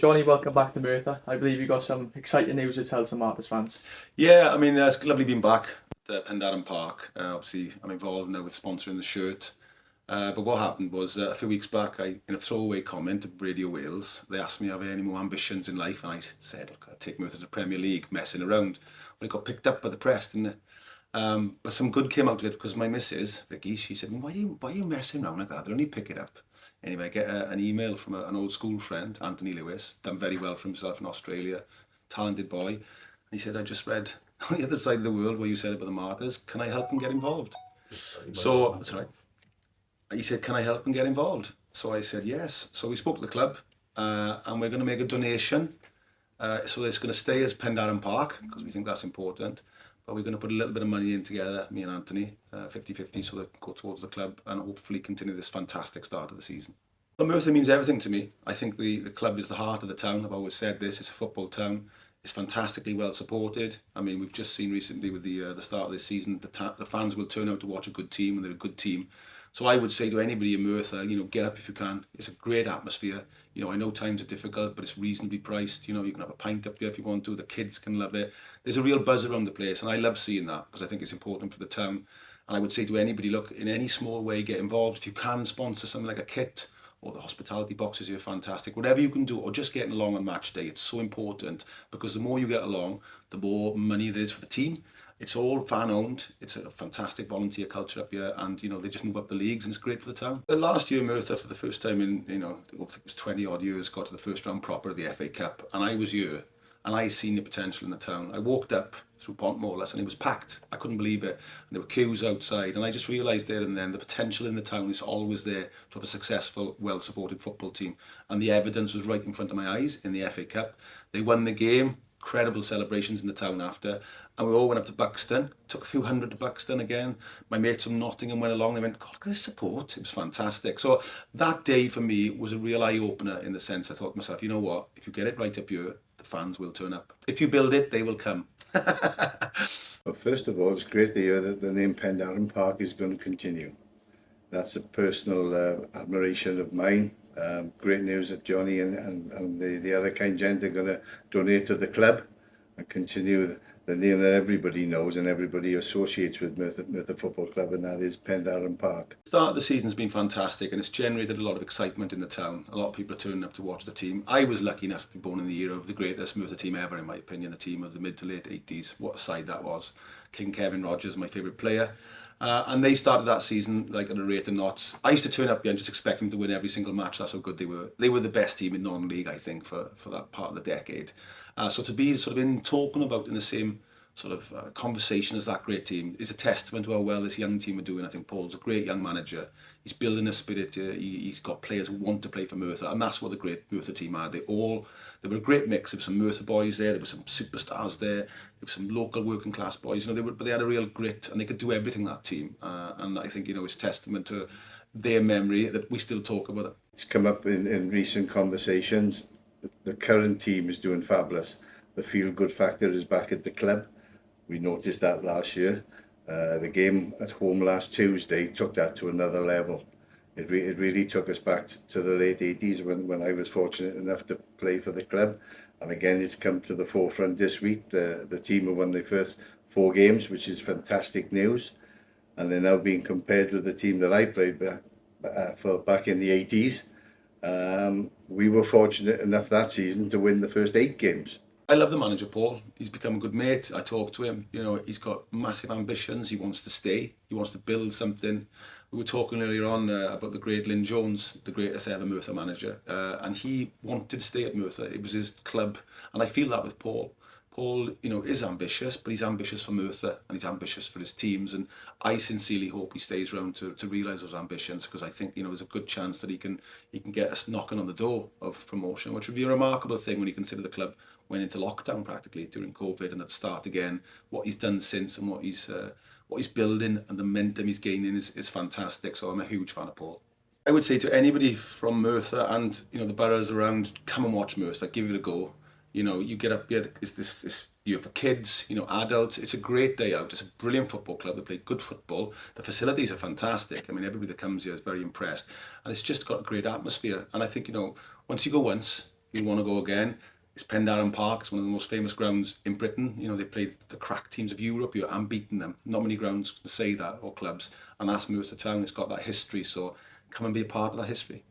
Johnny, welcome back to Merthyr. I believe you got some exciting news to tell some Martyrs fans. Yeah, I mean, it's lovely being back at Penydarren Park. Obviously, I'm involved now with sponsoring the shirt. But what happened was a few weeks back, in a throwaway comment to Radio Wales, they asked me, have I any more ambitions in life? And I said, look, I'd take Merthyr to the Premier League, messing around. But it got picked up by the press, didn't it? But some good came out of it because my missus, Vicky, she said, why are you messing around like that? They'll only pick it up. Anyway, I get an email from an old school friend, Anthony Lewis, done very well for himself in Australia, talented boy. And he said, I just read on the other side of the world where you said about the Martyrs, can I help him get involved? He said, can I help him get involved? So I said, yes. So we spoke to the club and we're going to make a donation. So it's going to stay as Penydarren Park because we think that's important. But we're going to put a little bit of money in together, me and Anthony, 50-50, so that go towards the club and hopefully continue this fantastic start of the season. Well, Merthyr means everything to me. I think the club is the heart of the town. I've always said this, it's a football town. It's fantastically well supported. I mean, we've just seen recently with the start of this season, the fans will turn out to watch a good team, and they're a good team. So I would say to anybody in Merthyr, get up if you can. It's a great atmosphere. I know times are difficult, but it's reasonably priced. You can have a pint up here if you want to. The kids can love it. There's a real buzz around the place, and I love seeing that because I think it's important for the town. And I would say to anybody, look, in any small way, get involved. If you can sponsor something like a kit, or the hospitality boxes are fantastic, whatever you can do, or just getting along on match day, it's so important because the more you get along, the more money there is for the team. It's all fan owned, it's a fantastic volunteer culture up here, and they just move up the leagues and it's great for the town. The last year Merthyr, for the first time in, I think it was 20 odd years, got to the first round proper of the FA Cup, and I was here and I seen the potential in the town. I walked up through Pont Morlas and it was packed. I couldn't believe it. And there were queues outside, and I just realised there and then the potential in the town is always there to have a successful, well-supported football team. And the evidence was right in front of my eyes in the FA Cup. They won the game, incredible celebrations in the town after, and we all went up to Buxton, took a few hundred to Buxton again. My mates from Nottingham went along, they went, God, look at this support, it was fantastic. So that day for me was a real eye-opener in the sense I thought to myself, you know what, if you get it right up here, the fans will turn up. If you build it, they will come. Well, first of all, it's great to hear that the name Penydarren Park is going to continue. That's a personal admiration of mine. Great news that Johnny and the other kind gent are going to donate to the club and continue the name that everybody knows and everybody associates with Merthyr Football Club, and that is Penydarren Park. The start of the season's been fantastic and it's generated a lot of excitement in the town. A lot of people are turning up to watch the team. I was lucky enough to be born in the era of the greatest Merthyr team ever, in my opinion, the team of the mid to late 80s. What a side that was. King Kevin Rogers, my favourite player. And they started that season like at a rate of knots. I used to turn up here and just expect them to win every single match. That's how good they were. They were the best team in non-league, I think, for that part of the decade. So to be sort of in talking about in the same sort of conversation as that great team is a testament to how well this young team are doing. I think Paul's a great young manager. He's building a spirit. He's got players who want to play for Merthyr, and that's what the great Merthyr team are. They were a great mix. There were some Merthyr boys there were some superstars there were some local working class boys. But they had a real grit and they could do everything, that team. And I think it's testament to their memory that we still talk about it. It's come up in recent conversations. The current team is doing fabulous. The feel-good factor is back at the club. We noticed that last year. The game at home last Tuesday took that to another level. It really took us back to the late 80s when I was fortunate enough to play for the club. And again, it's come to the forefront this week. The team have won their first 4 games, which is fantastic news. And they're now being compared with the team that I played back in the 80s. We were fortunate enough that season to win the first 8 games. I love the manager, Paul. He's become a good mate. I talk to him. He's got massive ambitions. He wants to stay. He wants to build something. We were talking earlier on about the great Lynn Jones, the greatest ever Merthyr manager, and he wanted to stay at Merthyr. It was his club, and I feel that with Paul. Paul, is ambitious, but he's ambitious for Merthyr and he's ambitious for his teams. And I sincerely hope he stays around to realise those ambitions, because I think there's a good chance that he can get us knocking on the door of promotion, which would be a remarkable thing when you consider the club went into lockdown practically during COVID and had to start again. What he's done since and what he's building and the momentum he's gaining is fantastic. So I'm a huge fan of Paul. I would say to anybody from Merthyr and the boroughs around, come and watch Merthyr, give it a go. You get up here, it's this year for kids, adults. It's a great day out. It's a brilliant football club. They play good football. The facilities are fantastic. I mean, everybody that comes here is very impressed. And it's just got a great atmosphere. And I think, once you go once, you'll want to go again. It's Penydarren Park. It's one of the most famous grounds in Britain. You know, they play the crack teams of Europe. I'm beating them. Not many grounds can say that, or clubs. And that's Merthyr Town. It's got that history. So come and be a part of that history.